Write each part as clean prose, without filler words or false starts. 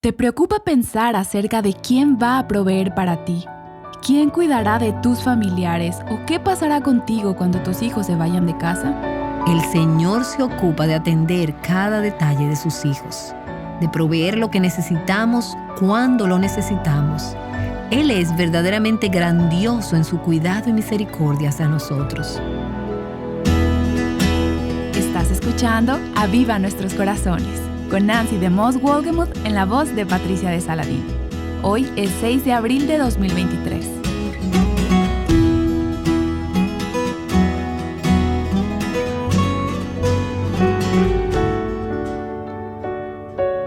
¿Te preocupa pensar acerca de quién va a proveer para ti? ¿Quién cuidará de tus familiares o qué pasará contigo cuando tus hijos se vayan de casa? El Señor se ocupa de atender cada detalle de sus hijos, de proveer lo que necesitamos cuando lo necesitamos. Él es verdaderamente grandioso en su cuidado y misericordia hacia nosotros. Estás escuchando Aviva Nuestros Corazones, con Nancy de Moss Wolgemuth en la voz de Patricia de Saladín. Hoy es 6 de abril de 2023.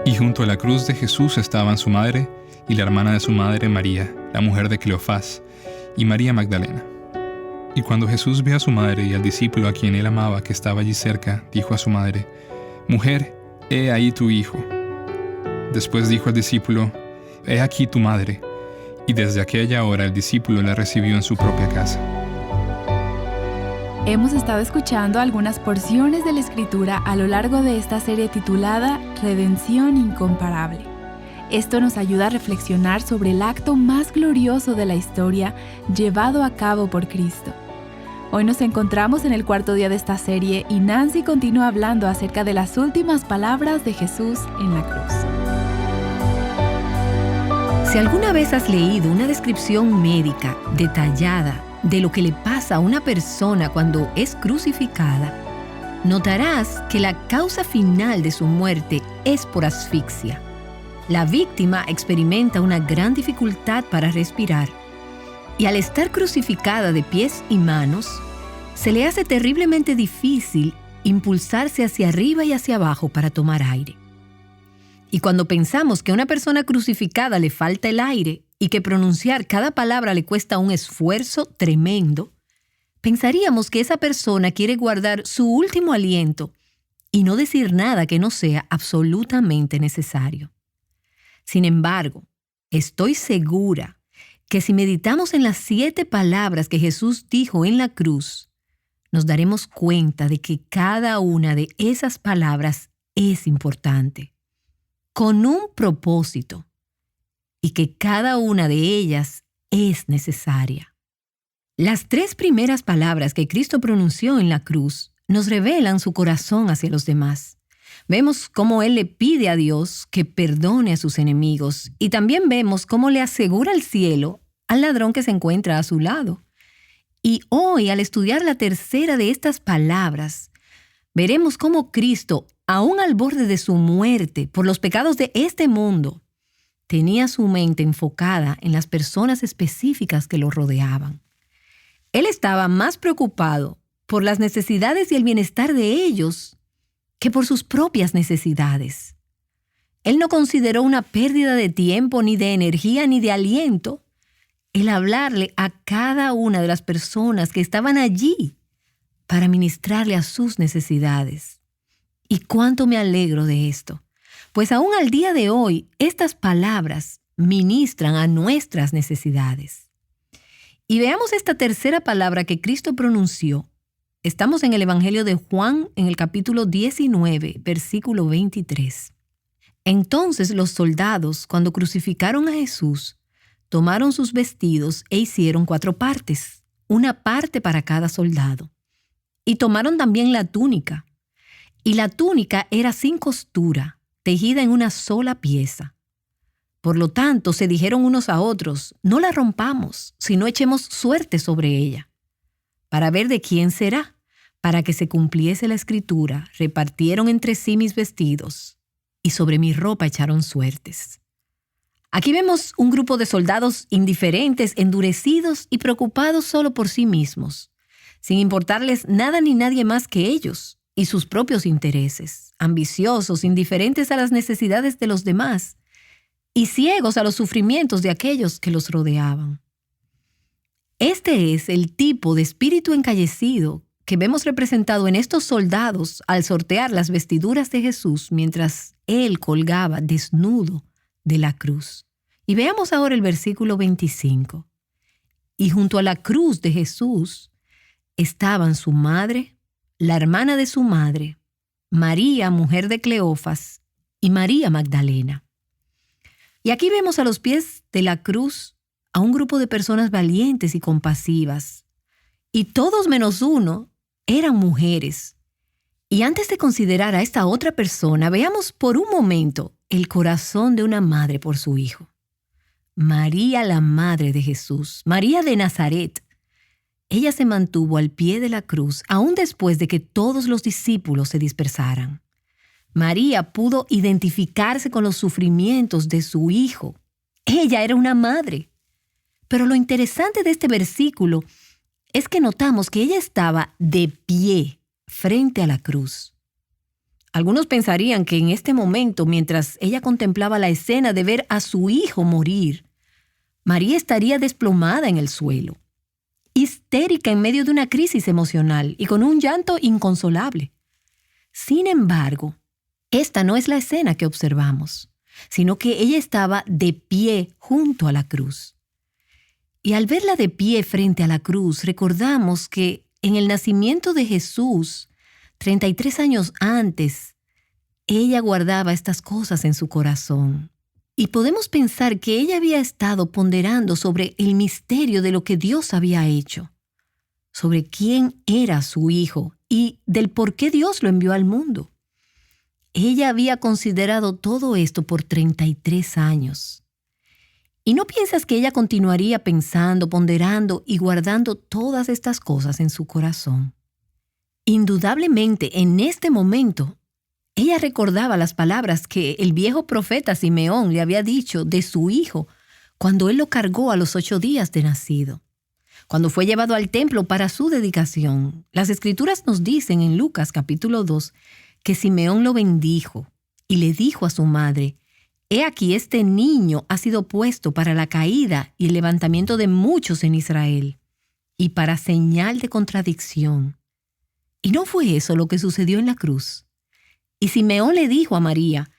Y junto a la cruz de Jesús estaban su madre y la hermana de su madre María, la mujer de Cleofás, y María Magdalena. Y cuando Jesús vio a su madre y al discípulo a quien él amaba que estaba allí cerca, dijo a su madre: «Mujer, he ahí tu hijo». Después dijo al discípulo: «He aquí tu madre». Y desde aquella hora el discípulo la recibió en su propia casa. Hemos estado escuchando algunas porciones de la Escritura a lo largo de esta serie titulada Redención Incomparable. Esto nos ayuda a reflexionar sobre el acto más glorioso de la historia llevado a cabo por Cristo. Hoy nos encontramos en el cuarto día de esta serie y Nancy continúa hablando acerca de las últimas palabras de Jesús en la cruz. Si alguna vez has leído una descripción médica detallada de lo que le pasa a una persona cuando es crucificada, notarás que la causa final de su muerte es por asfixia. La víctima experimenta una gran dificultad para respirar y al estar crucificada de pies y manos, se le hace terriblemente difícil impulsarse hacia arriba y hacia abajo para tomar aire. Y cuando pensamos que a una persona crucificada le falta el aire y que pronunciar cada palabra le cuesta un esfuerzo tremendo, pensaríamos que esa persona quiere guardar su último aliento y no decir nada que no sea absolutamente necesario. Sin embargo, estoy segura que si meditamos en las 7 palabras que Jesús dijo en la cruz, nos daremos cuenta de que cada una de esas palabras es importante, con un propósito, y que cada una de ellas es necesaria. Las 3 primeras palabras que Cristo pronunció en la cruz nos revelan su corazón hacia los demás. Vemos cómo Él le pide a Dios que perdone a sus enemigos y también vemos cómo le asegura el cielo al ladrón que se encuentra a su lado. Y hoy, al estudiar la tercera de estas palabras, veremos cómo Cristo, aún al borde de su muerte por los pecados de este mundo, tenía su mente enfocada en las personas específicas que lo rodeaban. Él estaba más preocupado por las necesidades y el bienestar de ellos que por sus propias necesidades. Él no consideró una pérdida de tiempo, ni de energía, ni de aliento el hablarle a cada una de las personas que estaban allí para ministrarle a sus necesidades. Y cuánto me alegro de esto, pues aún al día de hoy estas palabras ministran a nuestras necesidades. Y veamos esta tercera palabra que Cristo pronunció. Estamos en el Evangelio de Juan, en el capítulo 19, versículo 23. Entonces los soldados, cuando crucificaron a Jesús, tomaron sus vestidos e hicieron 4 partes, una parte para cada soldado. Y tomaron también la túnica. Y la túnica era sin costura, tejida en una sola pieza. Por lo tanto, se dijeron unos a otros: no la rompamos, sino echemos suerte sobre ella, para ver de quién será. Para que se cumpliese la escritura, repartieron entre sí mis vestidos, y sobre mi ropa echaron suertes. Aquí vemos un grupo de soldados indiferentes, endurecidos y preocupados solo por sí mismos, sin importarles nada ni nadie más que ellos y sus propios intereses, ambiciosos, indiferentes a las necesidades de los demás y ciegos a los sufrimientos de aquellos que los rodeaban. Este es el tipo de espíritu encallecido que vemos representado en estos soldados al sortear las vestiduras de Jesús mientras Él colgaba desnudo de la cruz. Y veamos ahora el versículo 25. Y junto a la cruz de Jesús estaban su madre, la hermana de su madre, María, mujer de Cleofas, y María Magdalena. Y aquí vemos a los pies de la cruz a un grupo de personas valientes y compasivas. Y todos menos uno eran mujeres. Y antes de considerar a esta otra persona, veamos por un momento el corazón de una madre por su hijo. María, la madre de Jesús, María de Nazaret. Ella se mantuvo al pie de la cruz aún después de que todos los discípulos se dispersaran. María pudo identificarse con los sufrimientos de su hijo. Ella era una madre. Pero lo interesante de este versículo es que notamos que ella estaba de pie frente a la cruz. Algunos pensarían que en este momento, mientras ella contemplaba la escena de ver a su hijo morir, María estaría desplomada en el suelo, histérica en medio de una crisis emocional y con un llanto inconsolable. Sin embargo, esta no es la escena que observamos, sino que ella estaba de pie junto a la cruz. Y al verla de pie frente a la cruz, recordamos que en el nacimiento de Jesús, 33 años antes, ella guardaba estas cosas en su corazón. Y podemos pensar que ella había estado ponderando sobre el misterio de lo que Dios había hecho, sobre quién era su hijo y del por qué Dios lo envió al mundo. Ella había considerado todo esto por 33 años. ¿Y no piensas que ella continuaría pensando, ponderando y guardando todas estas cosas en su corazón? Indudablemente, en este momento, ella recordaba las palabras que el viejo profeta Simeón le había dicho de su hijo cuando él lo cargó a los 8 días de nacido, cuando fue llevado al templo para su dedicación. Las Escrituras nos dicen en Lucas capítulo 2 que Simeón lo bendijo y le dijo a su madre: «He aquí, este niño ha sido puesto para la caída y el levantamiento de muchos en Israel, y para señal de contradicción». ¿Y no fue eso lo que sucedió en la cruz? Y Simeón le dijo a María: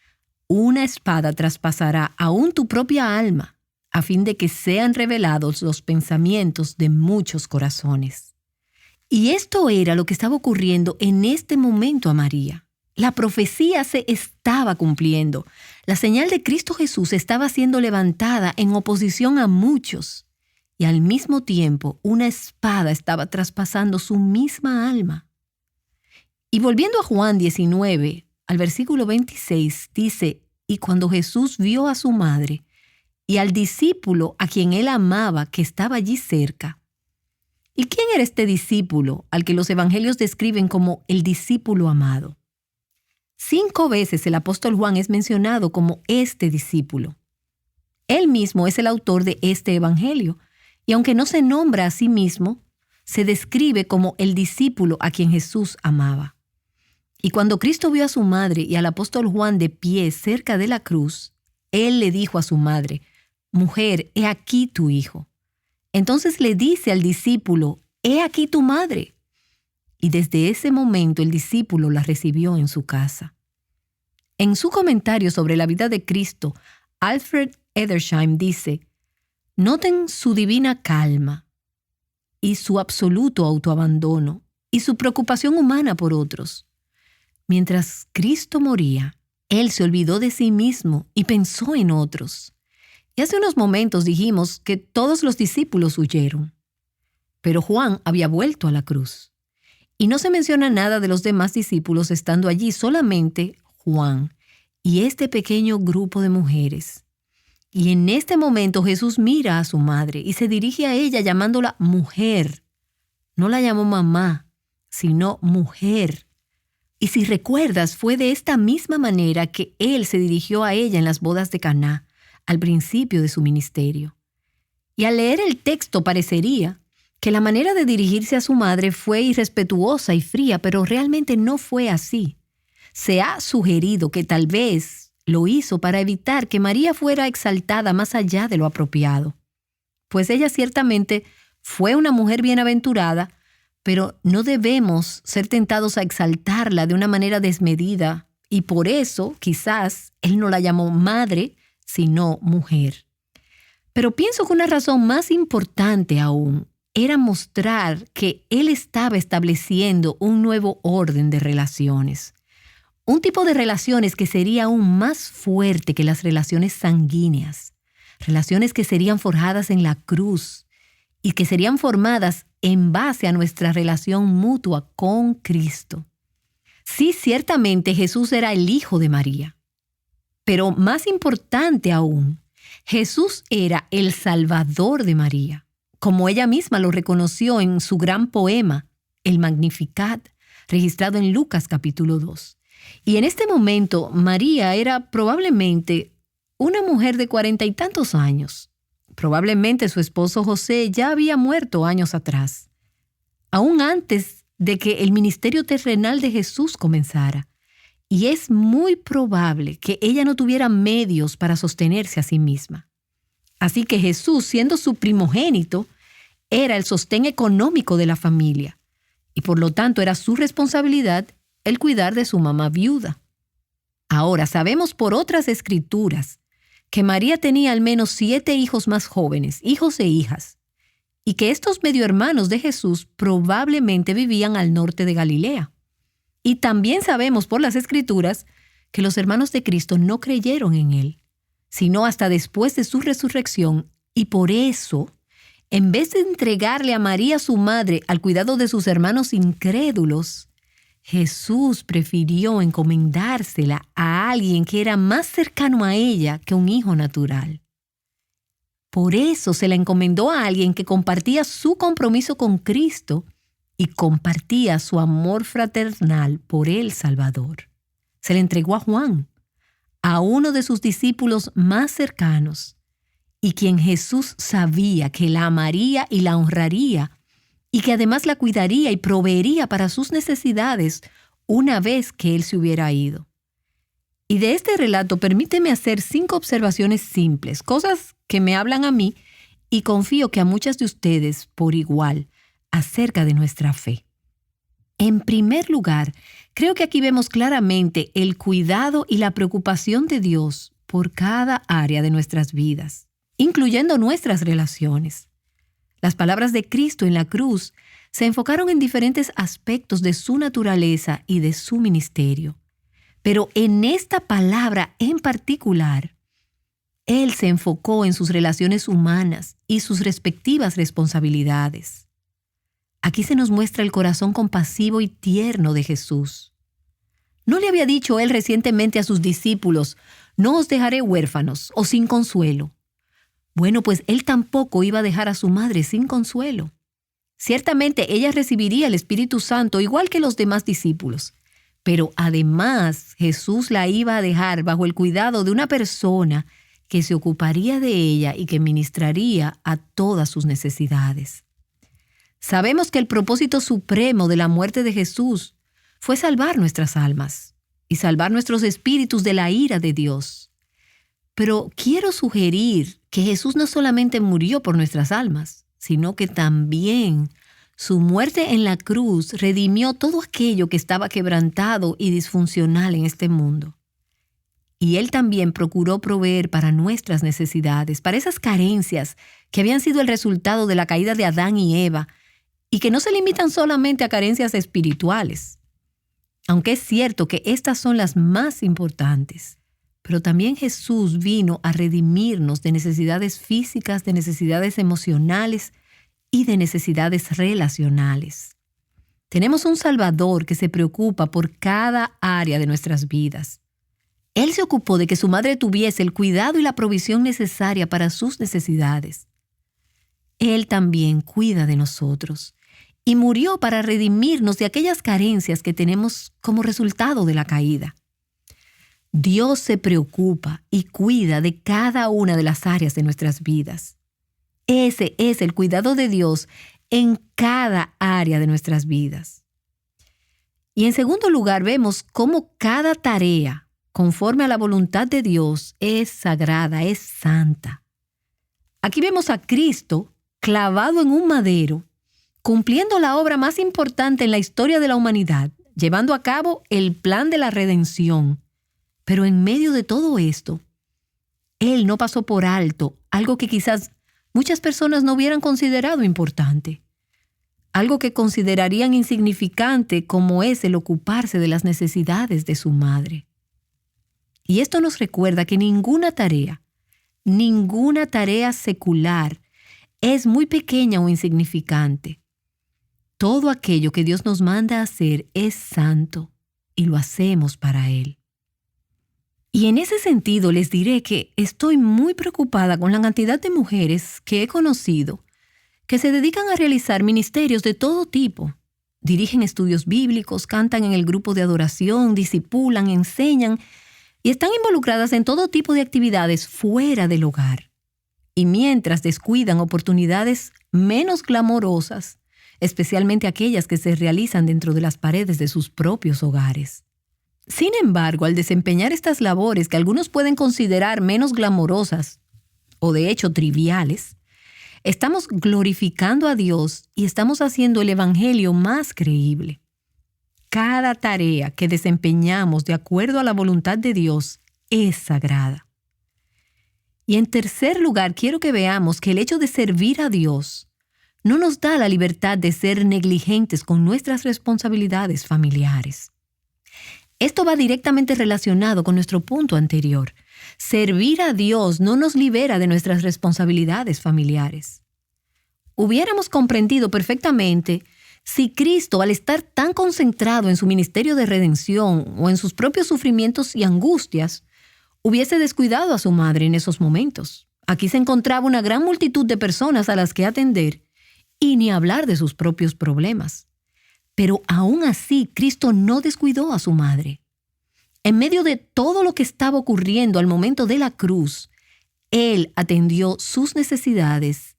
«Una espada traspasará aún tu propia alma, a fin de que sean revelados los pensamientos de muchos corazones». Y esto era lo que estaba ocurriendo en este momento a María. La profecía se estaba cumpliendo. La señal de Cristo Jesús estaba siendo levantada en oposición a muchos. Y al mismo tiempo, una espada estaba traspasando su misma alma. Y volviendo a Juan 19, al versículo 26, dice: «Y cuando Jesús vio a su madre y al discípulo a quien él amaba que estaba allí cerca». ¿Y quién era este discípulo al que los evangelios describen como el discípulo amado? 5 veces el apóstol Juan es mencionado como este discípulo. Él mismo es el autor de este evangelio, y aunque no se nombra a sí mismo, se describe como el discípulo a quien Jesús amaba. Y cuando Cristo vio a su madre y al apóstol Juan de pie cerca de la cruz, él le dijo a su madre: «Mujer, he aquí tu hijo». Entonces le dice al discípulo: «He aquí tu madre». Y desde ese momento el discípulo la recibió en su casa. En su comentario sobre la vida de Cristo, Alfred Edersheim dice: «Noten su divina calma y su absoluto autoabandono y su preocupación humana por otros. Mientras Cristo moría, Él se olvidó de sí mismo y pensó en otros». Y hace unos momentos dijimos que todos los discípulos huyeron. Pero Juan había vuelto a la cruz. Y no se menciona nada de los demás discípulos estando allí, solamente Juan y este pequeño grupo de mujeres. Y en este momento Jesús mira a su madre y se dirige a ella llamándola mujer. No la llamó mamá, sino mujer. Y si recuerdas, fue de esta misma manera que Él se dirigió a ella en las bodas de Caná, al principio de su ministerio. Y al leer el texto parecería que la manera de dirigirse a su madre fue irrespetuosa y fría, pero realmente no fue así. Se ha sugerido que tal vez lo hizo para evitar que María fuera exaltada más allá de lo apropiado. Pues ella ciertamente fue una mujer bienaventurada, pero no debemos ser tentados a exaltarla de una manera desmedida, y por eso quizás Él no la llamó madre, sino mujer. Pero pienso que una razón más importante aún era mostrar que Él estaba estableciendo un nuevo orden de relaciones, Un tipo de relaciones que sería aún más fuerte que las relaciones sanguíneas. Relaciones que serían forjadas en la cruz y que serían formadas en base a nuestra relación mutua con Cristo. Sí, ciertamente Jesús era el Hijo de María. Pero más importante aún, Jesús era el Salvador de María, como ella misma lo reconoció en su gran poema, el Magnificat, registrado en Lucas capítulo 2. Y en este momento, María era probablemente una mujer de 40 y tantos años. Probablemente su esposo José ya había muerto años atrás, aún antes de que el ministerio terrenal de Jesús comenzara. Y es muy probable que ella no tuviera medios para sostenerse a sí misma. Así que Jesús, siendo su primogénito, era el sostén económico de la familia. Y por lo tanto era su responsabilidad el cuidar de su mamá viuda. Ahora sabemos por otras escrituras que María tenía al menos 7 hijos más jóvenes, hijos e hijas, y que estos medio hermanos de Jesús probablemente vivían al norte de Galilea. Y también sabemos por las escrituras que los hermanos de Cristo no creyeron en él, sino hasta después de su resurrección, y por eso, en vez de entregarle a María su madre al cuidado de sus hermanos incrédulos, Jesús prefirió encomendársela a alguien que era más cercano a ella que un hijo natural. Por eso se la encomendó a alguien que compartía su compromiso con Cristo y compartía su amor fraternal por el Salvador. Se la entregó a Juan, a uno de sus discípulos más cercanos, y quien Jesús sabía que la amaría y la honraría, y que además la cuidaría y proveería para sus necesidades una vez que él se hubiera ido. Y de este relato permíteme hacer 5 observaciones simples, cosas que me hablan a mí y confío que a muchas de ustedes por igual, acerca de nuestra fe. En primer lugar, creo que aquí vemos claramente el cuidado y la preocupación de Dios por cada área de nuestras vidas, incluyendo nuestras relaciones. Las palabras de Cristo en la cruz se enfocaron en diferentes aspectos de su naturaleza y de su ministerio. Pero en esta palabra en particular, Él se enfocó en sus relaciones humanas y sus respectivas responsabilidades. Aquí se nos muestra el corazón compasivo y tierno de Jesús. ¿No le había dicho Él recientemente a sus discípulos, no os dejaré huérfanos o sin consuelo? Bueno, pues Él tampoco iba a dejar a su madre sin consuelo. Ciertamente ella recibiría el Espíritu Santo igual que los demás discípulos, pero además Jesús la iba a dejar bajo el cuidado de una persona que se ocuparía de ella y que ministraría a todas sus necesidades. Sabemos que el propósito supremo de la muerte de Jesús fue salvar nuestras almas y salvar nuestros espíritus de la ira de Dios. Pero quiero sugerir que Jesús no solamente murió por nuestras almas, sino que también su muerte en la cruz redimió todo aquello que estaba quebrantado y disfuncional en este mundo. Y Él también procuró proveer para nuestras necesidades, para esas carencias que habían sido el resultado de la caída de Adán y Eva, y que no se limitan solamente a carencias espirituales. Aunque es cierto que estas son las más importantes, pero también Jesús vino a redimirnos de necesidades físicas, de necesidades emocionales y de necesidades relacionales. Tenemos un Salvador que se preocupa por cada área de nuestras vidas. Él se ocupó de que su madre tuviese el cuidado y la provisión necesaria para sus necesidades. Él también cuida de nosotros y murió para redimirnos de aquellas carencias que tenemos como resultado de la caída. Dios se preocupa y cuida de cada una de las áreas de nuestras vidas. Ese es el cuidado de Dios en cada área de nuestras vidas. Y en segundo lugar, vemos cómo cada tarea, conforme a la voluntad de Dios, es sagrada, es santa. Aquí vemos a Cristo clavado en un madero, cumpliendo la obra más importante en la historia de la humanidad, llevando a cabo el plan de la redención. Pero en medio de todo esto, Él no pasó por alto algo que quizás muchas personas no hubieran considerado importante. algo que considerarían insignificante como es el ocuparse de las necesidades de su madre. Y esto nos recuerda que ninguna tarea secular es muy pequeña o insignificante. Todo aquello que Dios nos manda a hacer es santo y lo hacemos para Él. Y en ese sentido les diré que estoy muy preocupada con la cantidad de mujeres que he conocido que se dedican a realizar ministerios de todo tipo. Dirigen estudios bíblicos, cantan en el grupo de adoración, discipulan, enseñan y están involucradas en todo tipo de actividades fuera del hogar. Y mientras descuidan oportunidades menos glamorosas, especialmente aquellas que se realizan dentro de las paredes de sus propios hogares. Sin embargo, al desempeñar estas labores que algunos pueden considerar menos glamorosas o de hecho triviales, estamos glorificando a Dios y estamos haciendo el Evangelio más creíble. Cada tarea que desempeñamos de acuerdo a la voluntad de Dios es sagrada. Y en tercer lugar, quiero que veamos que el hecho de servir a Dios no nos da la libertad de ser negligentes con nuestras responsabilidades familiares. Esto va directamente relacionado con nuestro punto anterior. Servir a Dios no nos libera de nuestras responsabilidades familiares. Hubiéramos comprendido perfectamente si Cristo, al estar tan concentrado en su ministerio de redención o en sus propios sufrimientos y angustias, hubiese descuidado a su madre en esos momentos. Aquí se encontraba una gran multitud de personas a las que atender y ni hablar de sus propios problemas. Pero aún así, Cristo no descuidó a su madre. En medio de todo lo que estaba ocurriendo al momento de la cruz, Él atendió sus necesidades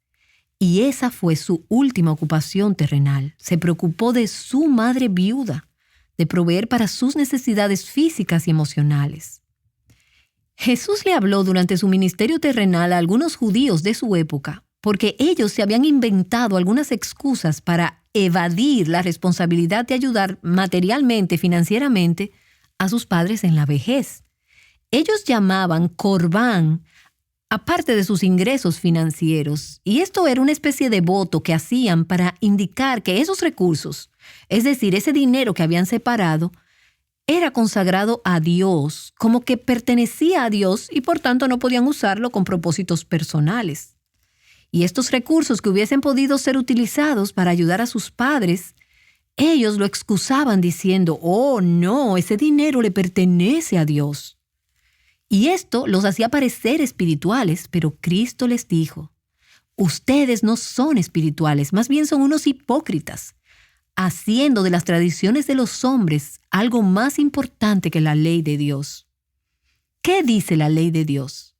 y esa fue su última ocupación terrenal. Se preocupó de su madre viuda, de proveer para sus necesidades físicas y emocionales. Jesús le habló durante su ministerio terrenal a algunos judíos de su época porque ellos se habían inventado algunas excusas para evadir la responsabilidad de ayudar materialmente, financieramente, a sus padres en la vejez. Ellos llamaban corbán aparte de sus ingresos financieros, y esto era una especie de voto que hacían para indicar que esos recursos, es decir, ese dinero que habían separado, era consagrado a Dios, como que pertenecía a Dios y por tanto no podían usarlo con propósitos personales. Y estos recursos que hubiesen podido ser utilizados para ayudar a sus padres, ellos lo excusaban diciendo, oh no, ese dinero le pertenece a Dios. Y esto los hacía parecer espirituales, pero Cristo les dijo, ustedes no son espirituales, más bien son unos hipócritas, haciendo de las tradiciones de los hombres algo más importante que la ley de Dios. ¿Qué dice la ley de Dios?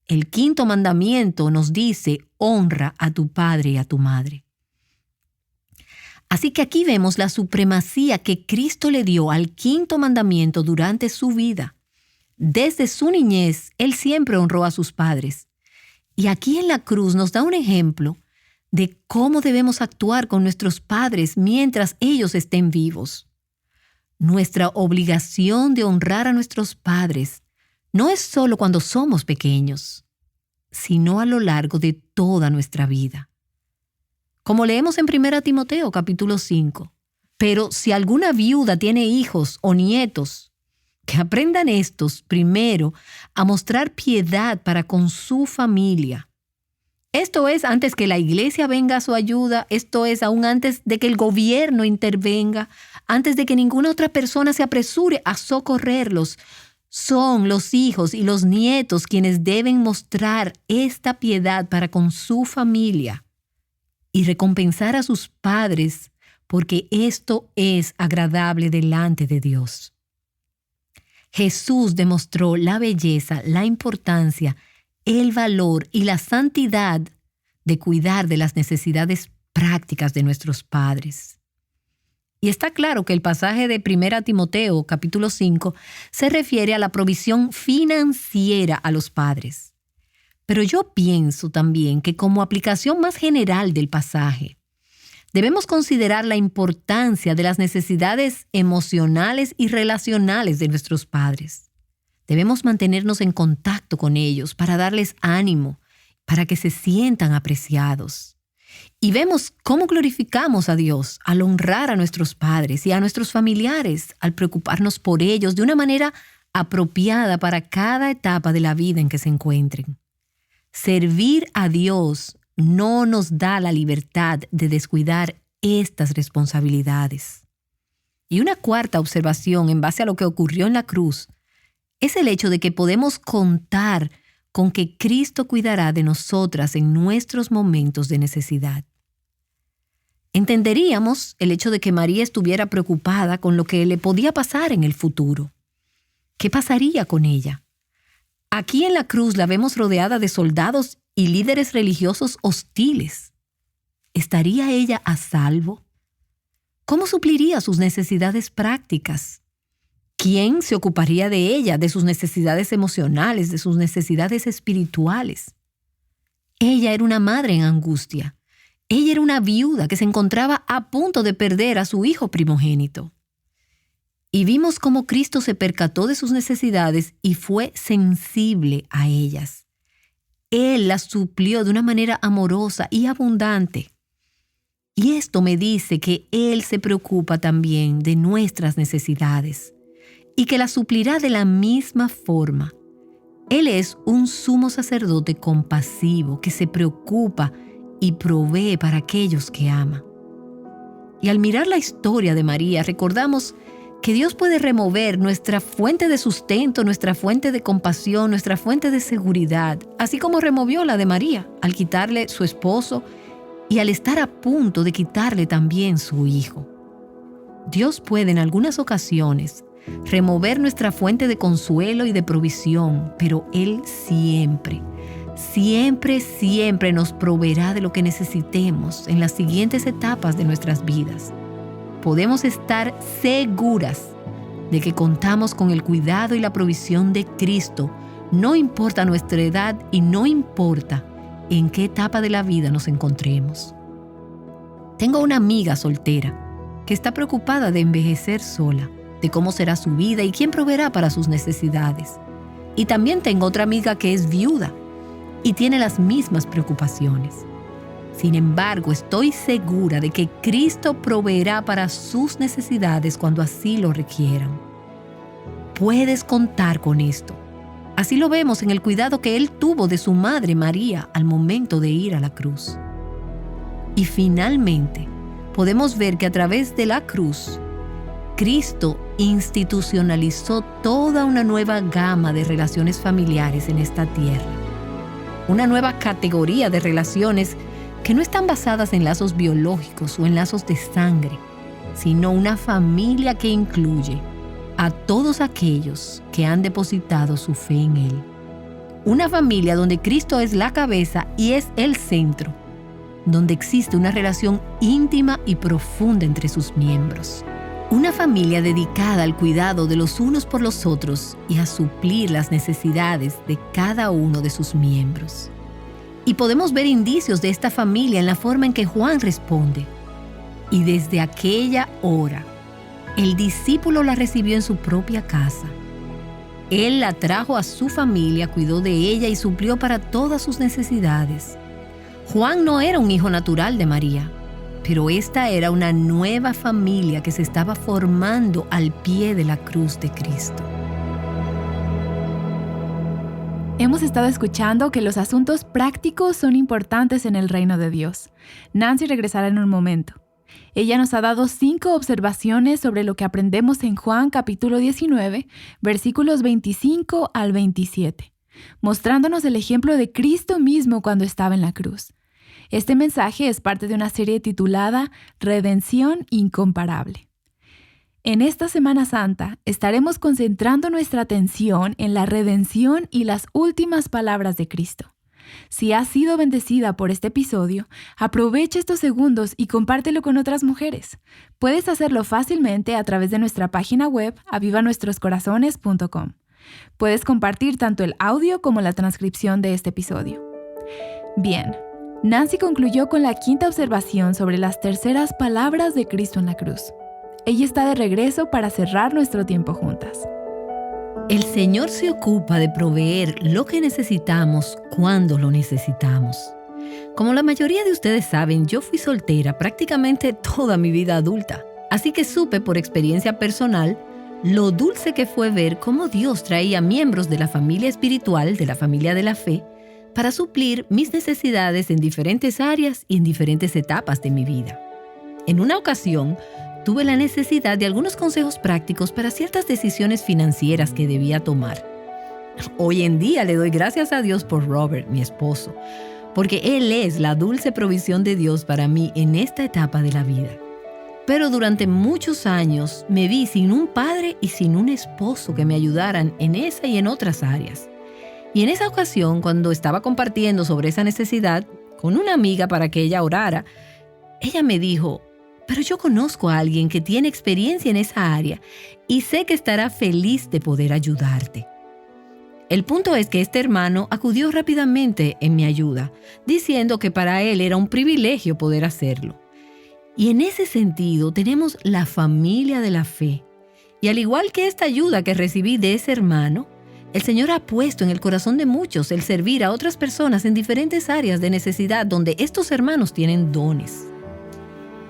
El quinto mandamiento nos dice, honra a tu padre y a tu madre. Así que aquí vemos la supremacía que Cristo le dio al quinto mandamiento durante su vida. Desde su niñez, Él siempre honró a sus padres. Y aquí en la cruz nos da un ejemplo de cómo debemos actuar con nuestros padres mientras ellos estén vivos. Nuestra obligación de honrar a nuestros padres no es solo cuando somos pequeños, sino a lo largo de toda nuestra vida. Como leemos en 1 Timoteo capítulo 5, pero si alguna viuda tiene hijos o nietos, que aprendan estos primero a mostrar piedad para con su familia. Esto es antes que la iglesia venga a su ayuda, esto es aún antes de que el gobierno intervenga, antes de que ninguna otra persona se apresure a socorrerlos. Son los hijos y los nietos quienes deben mostrar esta piedad para con su familia y recompensar a sus padres, porque esto es agradable delante de Dios. Jesús demostró la belleza, la importancia, el valor y la santidad de cuidar de las necesidades prácticas de nuestros padres. Y está claro que el pasaje de 1 Timoteo, capítulo 5, se refiere a la provisión financiera a los padres. Pero yo pienso también que como aplicación más general del pasaje, debemos considerar la importancia de las necesidades emocionales y relacionales de nuestros padres. Debemos mantenernos en contacto con ellos para darles ánimo, para que se sientan apreciados. Y vemos cómo glorificamos a Dios al honrar a nuestros padres y a nuestros familiares, al preocuparnos por ellos de una manera apropiada para cada etapa de la vida en que se encuentren. Servir a Dios no nos da la libertad de descuidar estas responsabilidades. Y una cuarta observación en base a lo que ocurrió en la cruz es el hecho de que podemos contar con que Cristo cuidará de nosotras en nuestros momentos de necesidad. Entenderíamos el hecho de que María estuviera preocupada con lo que le podía pasar en el futuro. ¿Qué pasaría con ella? Aquí en la cruz la vemos rodeada de soldados y líderes religiosos hostiles. ¿Estaría ella a salvo? ¿Cómo supliría sus necesidades prácticas? ¿Quién se ocuparía de ella, de sus necesidades emocionales, de sus necesidades espirituales? Ella era una madre en angustia. Ella era una viuda que se encontraba a punto de perder a su hijo primogénito. Y vimos cómo Cristo se percató de sus necesidades y fue sensible a ellas. Él las suplió de una manera amorosa y abundante. Y esto me dice que Él se preocupa también de nuestras necesidades y que las suplirá de la misma forma. Él es un sumo sacerdote compasivo que se preocupa y provee para aquellos que ama. Y al mirar la historia de María, recordamos que Dios puede remover nuestra fuente de sustento, nuestra fuente de compasión, nuestra fuente de seguridad, así como removió la de María al quitarle su esposo y al estar a punto de quitarle también su hijo. Dios puede en algunas ocasiones remover nuestra fuente de consuelo y de provisión, pero Él siempre nos proveerá de lo que necesitemos en las siguientes etapas de nuestras vidas. Podemos estar seguras de que contamos con el cuidado y la provisión de Cristo, no importa nuestra edad y no importa en qué etapa de la vida nos encontremos. Tengo una amiga soltera que está preocupada de envejecer sola, de cómo será su vida y quién proveerá para sus necesidades. Y también tengo otra amiga que es viuda y tiene las mismas preocupaciones. Sin embargo, estoy segura de que Cristo proveerá para sus necesidades cuando así lo requieran. Puedes contar con esto. Así lo vemos en el cuidado que Él tuvo de su madre María al momento de ir a la cruz. Y finalmente, podemos ver que a través de la cruz, Cristo institucionalizó toda una nueva gama de relaciones familiares en esta tierra. Una nueva categoría de relaciones que no están basadas en lazos biológicos o en lazos de sangre, sino una familia que incluye a todos aquellos que han depositado su fe en Él. Una familia donde Cristo es la cabeza y es el centro, donde existe una relación íntima y profunda entre sus miembros. Una familia dedicada al cuidado de los unos por los otros y a suplir las necesidades de cada uno de sus miembros. Y podemos ver indicios de esta familia en la forma en que Juan responde. Y desde aquella hora, el discípulo la recibió en su propia casa. Él la trajo a su familia, cuidó de ella y suplió para todas sus necesidades. Juan no era un hijo natural de María, pero esta era una nueva familia que se estaba formando al pie de la cruz de Cristo. Hemos estado escuchando que los asuntos prácticos son importantes en el reino de Dios. Nancy regresará en un momento. Ella nos ha dado 5 observaciones sobre lo que aprendemos en Juan capítulo 19, versículos 25 al 27, mostrándonos el ejemplo de Cristo mismo cuando estaba en la cruz. Este mensaje es parte de una serie titulada Redención Incomparable. En esta Semana Santa estaremos concentrando nuestra atención en la redención y las últimas palabras de Cristo. Si has sido bendecida por este episodio, aprovecha estos segundos y compártelo con otras mujeres. Puedes hacerlo fácilmente a través de nuestra página web avivanuestroscorazones.com. Puedes compartir tanto el audio como la transcripción de este episodio. Bien, Nancy concluyó con la 5ª observación sobre las terceras palabras de Cristo en la cruz. Ella está de regreso para cerrar nuestro tiempo juntas. El Señor se ocupa de proveer lo que necesitamos cuando lo necesitamos. Como la mayoría de ustedes saben, yo fui soltera prácticamente toda mi vida adulta. Así que supe por experiencia personal lo dulce que fue ver cómo Dios traía miembros de la familia espiritual, de la familia de la fe, para suplir mis necesidades en diferentes áreas y en diferentes etapas de mi vida. En una ocasión, tuve la necesidad de algunos consejos prácticos para ciertas decisiones financieras que debía tomar. Hoy en día le doy gracias a Dios por Robert, mi esposo, porque él es la dulce provisión de Dios para mí en esta etapa de la vida. Pero durante muchos años me vi sin un padre y sin un esposo que me ayudaran en esa y en otras áreas. Y en esa ocasión, cuando estaba compartiendo sobre esa necesidad con una amiga para que ella orara, ella me dijo: pero yo conozco a alguien que tiene experiencia en esa área y sé que estará feliz de poder ayudarte. El punto es que este hermano acudió rápidamente en mi ayuda, diciendo que para él era un privilegio poder hacerlo. Y en ese sentido tenemos la familia de la fe. Y al igual que esta ayuda que recibí de ese hermano, el Señor ha puesto en el corazón de muchos el servir a otras personas en diferentes áreas de necesidad donde estos hermanos tienen dones.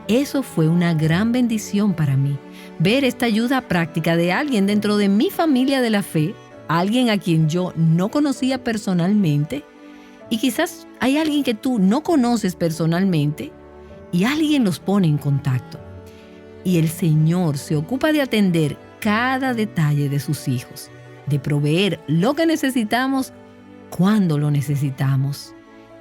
Eso fue una gran bendición para mí, ver esta ayuda práctica de alguien dentro de mi familia de la fe, alguien a quien yo no conocía personalmente, y quizás hay alguien que tú no conoces personalmente, y alguien los pone en contacto. Y el Señor se ocupa de atender cada detalle de sus hijos, de proveer lo que necesitamos cuando lo necesitamos.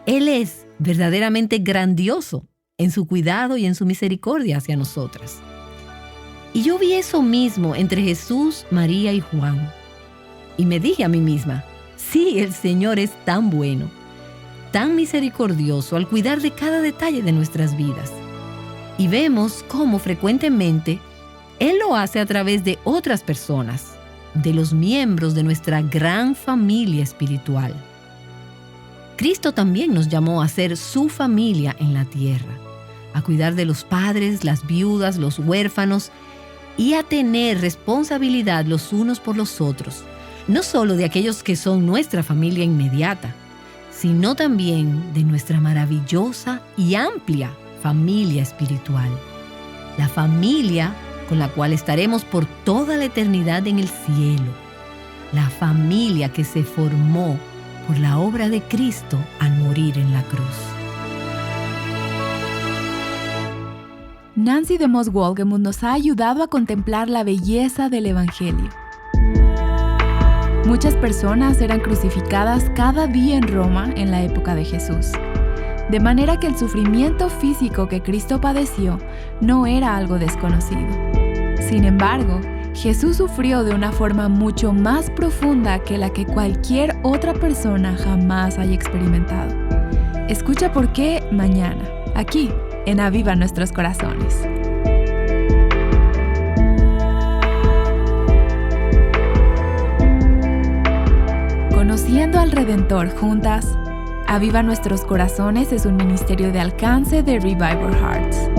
Él es verdaderamente grandioso en su cuidado y en su misericordia hacia nosotras. Y yo vi eso mismo entre Jesús, María y Juan. Y me dije a mí misma: sí, el Señor es tan bueno, tan misericordioso al cuidar de cada detalle de nuestras vidas. Y vemos cómo frecuentemente Él lo hace a través de otras personas, de los miembros de nuestra gran familia espiritual. Cristo también nos llamó a ser su familia en la tierra, a cuidar de los padres, las viudas, los huérfanos y a tener responsabilidad los unos por los otros, no solo de aquellos que son nuestra familia inmediata, sino también de nuestra maravillosa y amplia familia espiritual, la familia con la cual estaremos por toda la eternidad en el cielo, la familia que se formó por la obra de Cristo al morir en la cruz. Nancy DeMoss Wolgemuth nos ha ayudado a contemplar la belleza del Evangelio. Muchas personas eran crucificadas cada día en Roma en la época de Jesús, de manera que el sufrimiento físico que Cristo padeció no era algo desconocido. Sin embargo, Jesús sufrió de una forma mucho más profunda que la que cualquier otra persona jamás haya experimentado. Escucha por qué mañana, aquí, en Aviva Nuestros Corazones. Conociendo al Redentor juntas, Aviva Nuestros Corazones es un ministerio de alcance de Revival Hearts.